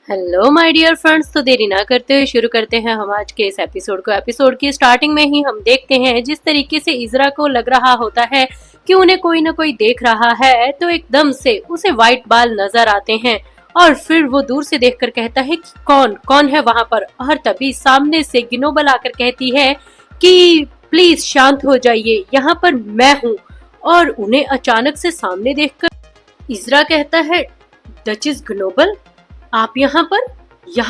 Hello my dear friends, तो देरी ना करते हुए शुरू करते हैं हम आज के इस एपिसोड को। एपिसोड की स्टार्टिंग में ही हम देखते हैं जिस तरीके से इज़रा को लग रहा होता है कि उन्हें कोई ना कोई देख रहा है, तो एकदम से उसे व्हाइट बाल नजर आते हैं और फिर वो दूर से देखकर कहता है कि कौन कौन है वहां पर। और तभी सामने से गिनोबल आकर कहती है कि प्लीज शांत हो जाइए, यहाँ पर मैं हूँ। और उन्हें अचानक से सामने देखकर इज़रा कहता है, डचेस ग्लोबल, आप यहाँ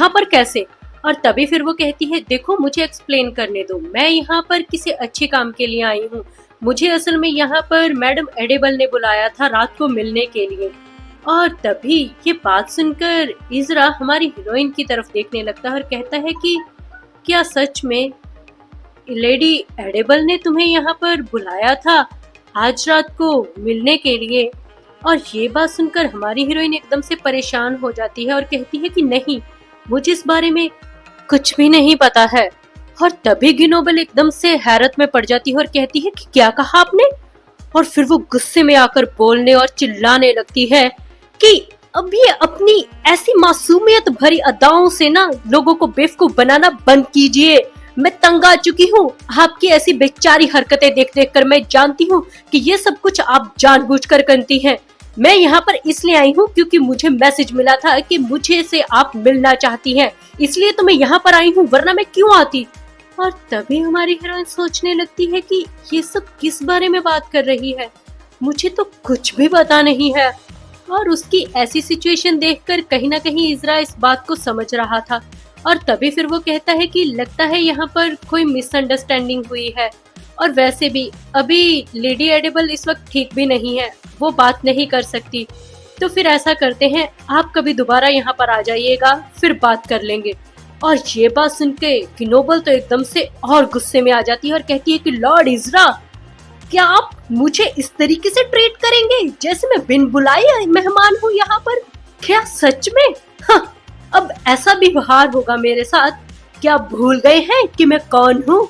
पर कैसे? और तभी फिर वो कहती है, देखो मुझे एक्सप्लेन करने दो, मैं यहाँ पर किसी अच्छे काम के लिए आई हूँ। मुझे असल में यहाँ पर मैडम एडेबल ने बुलाया था रात को मिलने के लिए। और तभी ये बात सुनकर इज़रा हमारी हीरोइन की तरफ देखने लगता है और कहता है कि क्या सच में लेडी एडेबल ने तुम्हें यहाँ पर बुलाया था आज रात को मिलने के लिए? और ये बात सुनकर हमारी हीरोइन एकदम से परेशान हो जाती है और कहती है कि नहीं, मुझे इस बारे में कुछ भी नहीं पता है। और तभी गिनोबल एकदम से हैरत में पड़ जाती है और कहती है कि क्या कहा आपने? और फिर वो गुस्से में आकर बोलने और चिल्लाने लगती है कि अभी अपनी ऐसी मासूमियत भरी अदाओं से ना लोगों को बेवकूफ बनाना बंद कीजिए। मैं तंग आ चुकी हूँ आपकी ऐसी बेचारी हरकतें देख देख कर। मैं जानती हूँ कि ये सब कुछ आप जानबूझकर करती हैं। मैं यहाँ पर इसलिए आई हूँ क्योंकि मुझे मैसेज मिला था कि मुझे से आप मिलना चाहती हैं, इसलिए तो मैं यहाँ पर आई हूँ, वरना मैं क्यों आती। और तभी हमारी हीरोइन सोचने लगती है कि ये सब किस बारे में बात कर रही है, मुझे तो कुछ भी पता नहीं है। और उसकी ऐसी सिचुएशन देखकर कहीं ना कहीं इज़रा इस बात को समझ रहा था। और तभी फिर वो कहता है कि लगता है यहाँ पर कोई मिसअंडरस्टैंडिंग हुई है, और वैसे भी अभी लेडी एडेबल इस वक्त ठीक भी नहीं है, वो बात नहीं कर सकती। तो फिर ऐसा करते हैं, आप कभी दोबारा यहाँ पर आ जाइएगा, फिर बात कर लेंगे। और ये बात सुन के गिनोबल तो एकदम से और गुस्से में आ जाती है और कहती है कि लॉर्ड इज़रा, क्या आप मुझे इस तरीके से ट्रीट करेंगे जैसे मैं बिन बुलाए मेहमान हूँ यहाँ पर? क्या सच में? हाँ, अब ऐसा भी व्यवहार होगा मेरे साथ? क्या भूल गए हैं कि मैं कौन हूँ?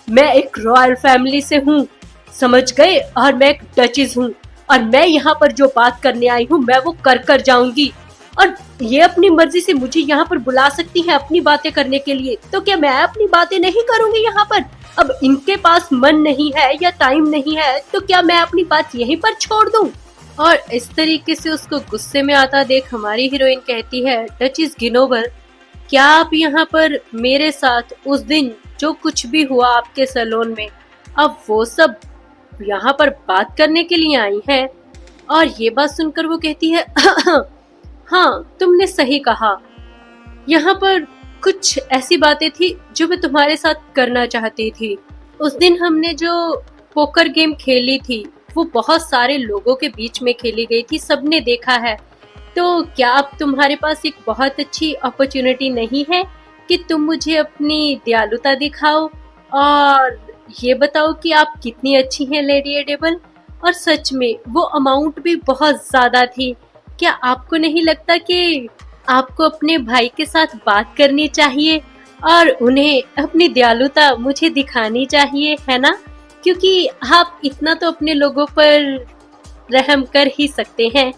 मैं एक रॉयल फैमिली से हूँ, समझ गए? और मैं एक डचेस हूँ, और मैं यहाँ पर जो बात करने आई हूँ मैं वो कर जाऊंगी। और ये अपनी मर्जी से मुझे यहाँ पर बुला सकती है अपनी बातें करने के लिए, तो क्या मैं अपनी बातें नहीं करूंगी यहाँ पर? अब इनके पास मन नहीं है या टाइम नहीं है, तो क्या मैं अपनी बात यहीं पर छोड़ दूं? और इस तरीके से उसको गुस्से में आता देख हमारी हीरोइन कहती है, डचेस गिनोबल, क्या आप यहाँ पर मेरे साथ उस दिन जो कुछ भी हुआ आपके सैलून में, अब वो सब यहाँ पर बात करने के लिए आई हैं? और ये बात सुनकर वो कहती है, हाँ तुमने सही कहा, यहाँ पर कुछ ऐसी बातें थी जो मैं तुम्हारे साथ करना चाहती थी। उस दिन हमने जो पोकर गेम खेली थी वो बहुत सारे लोगों के बीच में खेली गई थी, सबने देखा है। तो क्या अब तुम्हारे पास एक बहुत अच्छी अपॉर्चुनिटी नहीं है कि तुम मुझे अपनी दयालुता दिखाओ और ये बताओ कि आप कितनी अच्छी हैं लेडी एडेबल? और सच में वो अमाउंट भी बहुत ज्यादा थी। क्या आपको नहीं लगता कि आपको अपने भाई के साथ बात करनी चाहिए और उन्हें अपनी दयालुता मुझे दिखानी चाहिए, है ना? क्योंकि आप इतना तो अपने लोगों पर रहम कर ही सकते हैं।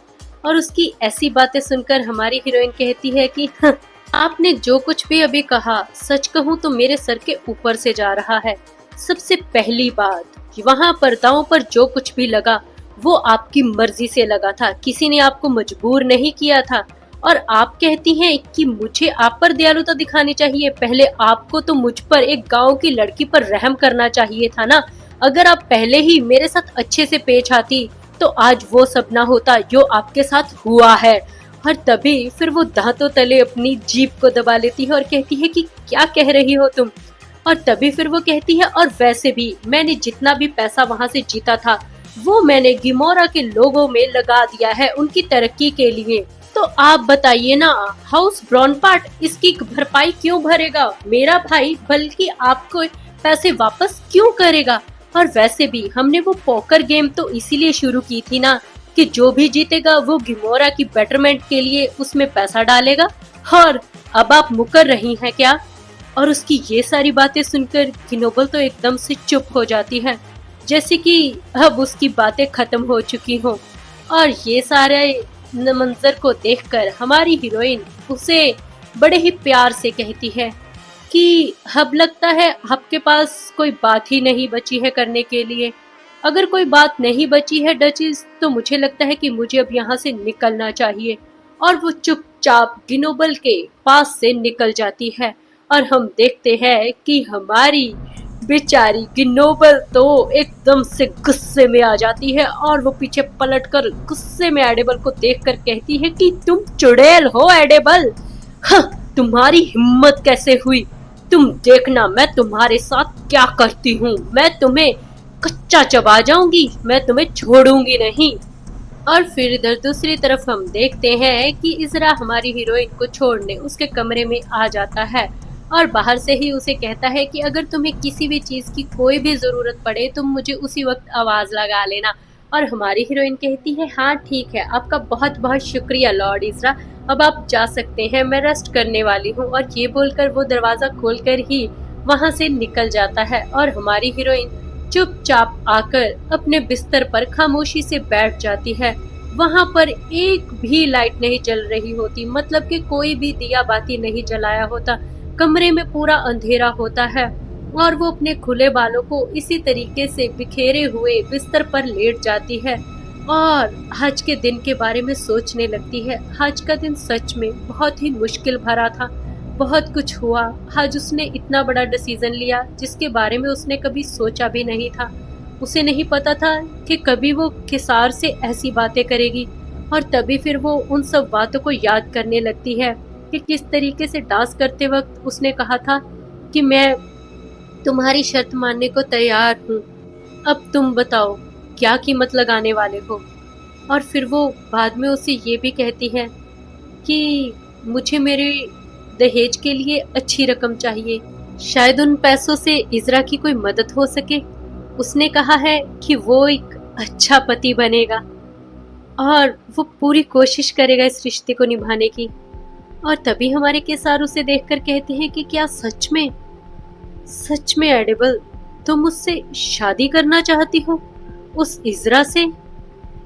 और उसकी ऐसी बातें सुनकर हमारी हीरोइन कहती है कि आपने जो कुछ भी अभी कहा, सच कहूँ तो मेरे सर के ऊपर से जा रहा है। सबसे पहली बात, वहाँ पर्दाओं पर जो कुछ भी लगा वो आपकी मर्जी से लगा था, किसी ने आपको मजबूर नहीं किया था। और आप कहती हैं कि मुझे आप पर दयालुता दिखानी चाहिए, पहले आपको तो मुझ पर, एक गांव की लड़की पर रहम करना चाहिए था ना। अगर आप पहले ही मेरे साथ अच्छे से पेश आती तो आज वो सब ना होता जो आपके साथ हुआ है। और तभी फिर वो दांतों तले अपनी जीभ को दबा लेती है और कहती है कि क्या कह रही हो तुम? और तभी फिर वो कहती है, और वैसे भी मैंने जितना भी पैसा वहाँ से जीता था वो मैंने गिमोरा के लोगों में लगा दिया है उनकी तरक्की के लिए। तो आप बताइए ना, हाउस ब्रॉनपार्ट इसकी भरपाई क्यों भरेगा? मेरा भाई बल्कि आपको पैसे वापस क्यों करेगा? और वैसे भी हमने वो पोकर गेम तो इसीलिए शुरू की थी ना कि जो भी जीतेगा वो गिमोरा की बेटरमेंट के लिए उसमें पैसा डालेगा। और अब आप मुकर रही हैं क्या? और उसकी ये सारी बातें सुनकर गिनोबल तो एकदम से चुप हो जाती है, जैसे कि अब उसकी बातें खत्म हो चुकी हों। और ये सारे मंजर को देखकर हमारी हीरोइन उसे बड़े ही प्यार से कहती है कि अब लगता है आपके पास कोई बात ही नहीं बची है करने के लिए। अगर कोई बात नहीं बची है डचेस, तो मुझे लगता है कि मुझे अब यहाँ से निकलना चाहिए। और वो चुपचाप गिनोबल के पास से निकल जाती है और हम देखते हैं कि हमारी बेचारी गिनोबल तो एकदम से गुस्से में आ जाती है और वो पीछे पलटकर गुस्से में एडेबल को देखकर कहती है कि तुम चुड़ैल हो एडेबल। हाँ, तुम्हारी हिम्मत कैसे हुई? तुम देखना मैं तुम्हारे साथ क्या करती हूँ। मैं तुम्हें कच्चा चबा जाऊंगी, मैं तुम्हें छोड़ूंगी नहीं। और फिर इधर दूसरी तरफ हम देखते हैं कि इज़रा हमारी हीरोइन को छोड़ने उसके कमरे में आ जाता है और बाहर से ही उसे कहता है कि अगर तुम्हें किसी भी चीज़ की कोई भी ज़रूरत पड़े तुम मुझे उसी वक्त आवाज़ लगा लेना। और हमारी हीरोइन कहती है हाँ ठीक है, आपका बहुत बहुत शुक्रिया लॉर्ड इज़रा, अब आप जा सकते हैं, मैं रेस्ट करने वाली हूँ। और ये बोलकर वो दरवाज़ा खोलकर ही वहाँ से निकल जाता है और हमारी हीरोइन चुपचाप आकर अपने बिस्तर पर खामोशी से बैठ जाती है। वहाँ पर एक भी लाइट नहीं जल रही होती, मतलब कि कोई भी दिया बाती नहीं जलाया होता। कमरे में पूरा अंधेरा होता है और वो अपने खुले बालों को इसी तरीके से बिखेरे हुए बिस्तर पर लेट जाती है और आज के दिन के बारे में सोचने लगती है। आज का दिन सच में बहुत ही मुश्किल भरा था, बहुत कुछ हुआ। आज उसने इतना बड़ा डिसीजन लिया जिसके बारे में उसने कभी सोचा भी नहीं था। उसे नहीं पता था कि कभी वो किसार से ऐसी बातें करेगी। और तभी फिर वो उन सब बातों को याद करने लगती है कि किस तरीके से डांस करते वक्त उसने कहा था कि मैं तुम्हारी शर्त मानने को तैयार हूँ, अब तुम बताओ क्या कीमत लगाने वाले हो। और फिर वो बाद में उसे ये भी कहती है कि मुझे मेरे दहेज के लिए अच्छी रकम चाहिए, शायद उन पैसों से इज़रा की कोई मदद हो सके। उसने कहा है कि वो एक अच्छा पति बनेगा और वो पूरी कोशिश करेगा इस रिश्ते को निभाने की। और तभी हमारे केसार उसे देखकर कहते हैं कि क्या सच में एडिबल तुम मुझसे शादी करना चाहती हो, उस इज़रा से?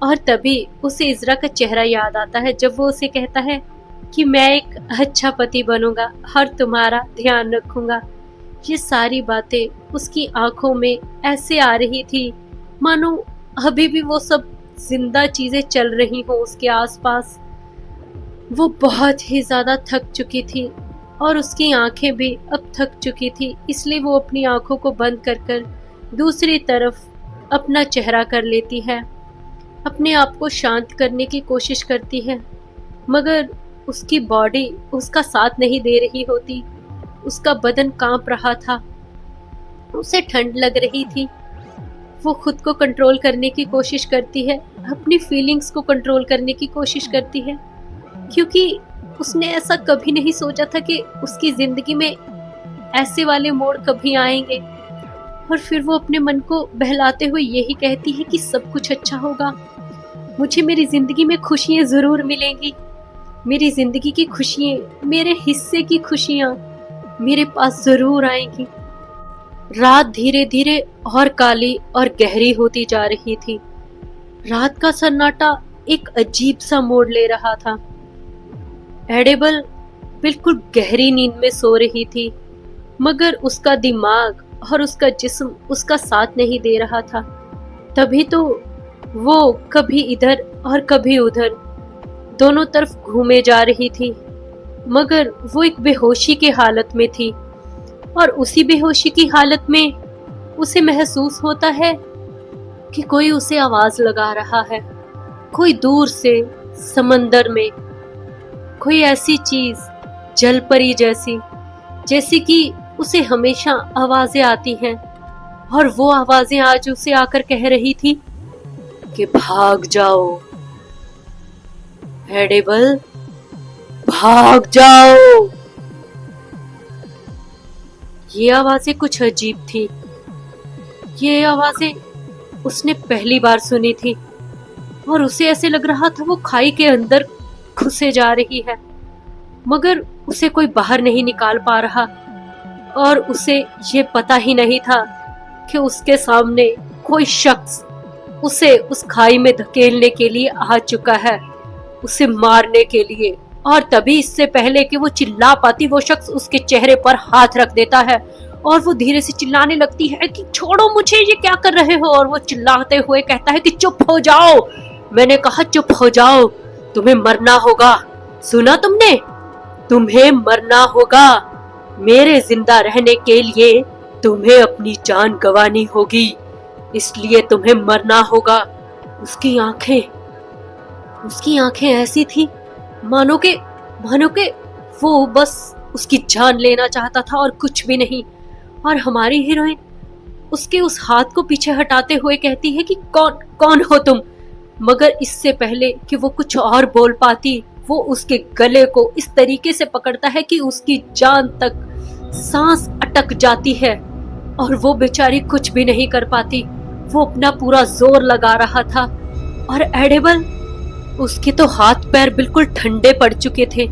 और तभी उसे इज़रा का चेहरा याद आता है जब वो उसे कहता है कि मैं एक अच्छा पति बनूंगा और तुम्हारा ध्यान रखूंगा। ये सारी बातें उसकी आंखों में ऐसे आ रही थी मानो अभी भी वो सब जिंदा चीजें चल रही हो उसके आसपास। वो बहुत ही ज्यादा थक चुकी थी और उसकी आंखें भी अब थक चुकी थी, इसलिए वो अपनी आंखों को बंद कर दूसरी तरफ अपना चेहरा कर लेती है, अपने आप को शांत करने की कोशिश करती है। मगर उसकी बॉडी उसका साथ नहीं दे रही होती, उसका बदन कांप रहा था, उसे ठंड लग रही थी। वो खुद को कंट्रोल करने की कोशिश करती है, अपनी फीलिंग्स को कंट्रोल करने की कोशिश करती है, क्योंकि उसने ऐसा कभी नहीं सोचा था कि उसकी जिंदगी में ऐसे वाले मोड़ कभी आएंगे। और फिर वो अपने मन को बहलाते हुए यही कहती है कि सब कुछ अच्छा होगा, मुझे मेरी जिंदगी में खुशियां जरूर मिलेंगी, मेरी जिंदगी की खुशियां, मेरे हिस्से की खुशियां मेरे पास जरूर आएंगी। रात धीरे धीरे और काली और गहरी होती जा रही थी। रात का सन्नाटा एक अजीब सा मोड़ ले रहा था। एडेबल बिल्कुल गहरी नींद में सो रही थी, मगर उसका दिमाग और उसका जिस्म उसका साथ नहीं दे रहा था। तभी तो वो कभी इधर और कभी उधर दोनों तरफ घूमे जा रही थी, मगर वो एक बेहोशी की हालत में थी। और उसी बेहोशी की हालत में उसे महसूस होता है कि कोई उसे आवाज लगा रहा है, कोई दूर से समंदर में कोई ऐसी चीज जलपरी जैसी कि उसे हमेशा आवाजें आती हैं। और वो आवाजें आज उसे आकर कह रही थी कि भाग जाओ एडेबल, भाग जाओ। ये आवाजें कुछ अजीब थी। ये आवाजें उसने पहली बार सुनी थी और उसे ऐसे लग रहा था वो खाई के अंदर घुसे जा रही है, मगर उसे कोई बाहर नहीं निकाल पा रहा। और उसे ये पता ही नहीं था कि उसके सामने कोई शख्स उसे उस खाई में धकेलने के लिए आ चुका है, उसे मारने के लिए और तभी इससे पहले कि वो चिल्ला पाती वो शख्स उसके चेहरे पर हाथ रख देता है और वो धीरे से चिल्लाने लगती है कि छोड़ो मुझे, ये क्या कर रहे हो। और वो चिल्लाते हुए कहता है कि चुप हो जाओ, मैंने कहा चुप हो जाओ, तुम्हें मरना होगा, सुना तुमने, तुम्हें मरना होगा, मेरे जिंदा रहने के लिए तुम्हें अपनी जान गंवानी होगी, इसलिए तुम्हें मरना होगा। उसकी आंखें ऐसी थी मानो के वो बस उसकी जान लेना चाहता था और कुछ भी नहीं। और हमारी हीरोइन उसके उस हाथ को पीछे हटाते हुए कहती है कि कौन हो तुम। मगर इससे पहले कि वो कुछ और बोल पाती, वो उसके गले को इस तरीके से पकड़ता है कि उसकी जान तक सांस अटक जाती है और वो बेचारी कुछ भी नहीं कर पाती। वो अपना पूरा जोर लगा रहा था और एडिबल, उसके तो हाथ पैर बिल्कुल ठंडे पड़ चुके थे,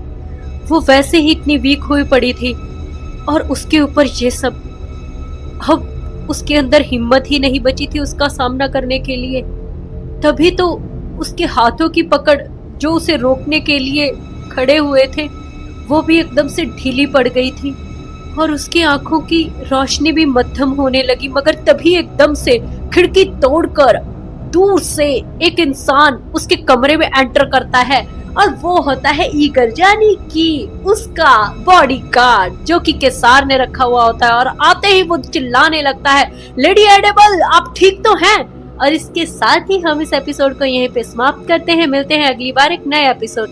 वो वैसे ही इतनी वीक हुई पड़ी थी और उसके ऊपर ये सब। अब उसके अंदर हिम्मत ही नहीं बची थी उसका सामना करने के लिए। तभी तो उसके हाथों की पकड़ जो उसे रोकने के लिए खड़े हुए थे वो भी एकदम से ढीली पड़ गई थी और उसकी आंखों की रोशनी भी मध्यम होने लगी। मगर तभी एकदम से खिड़की तोड़कर दूर से एक इंसान उसके कमरे में एंटर करता है और वो होता है ईगल, यानी कि उसका बॉडीगार्ड जो कि केसार ने रखा हुआ होता है। और आते ही वो चिल्लाने लगता है, लेडी एडिबल आप ठीक तो हैं। और इसके साथ ही हम इस एपिसोड को यहीं पे समाप्त करते हैं। मिलते हैं अगली बार एक नए एपिसोड।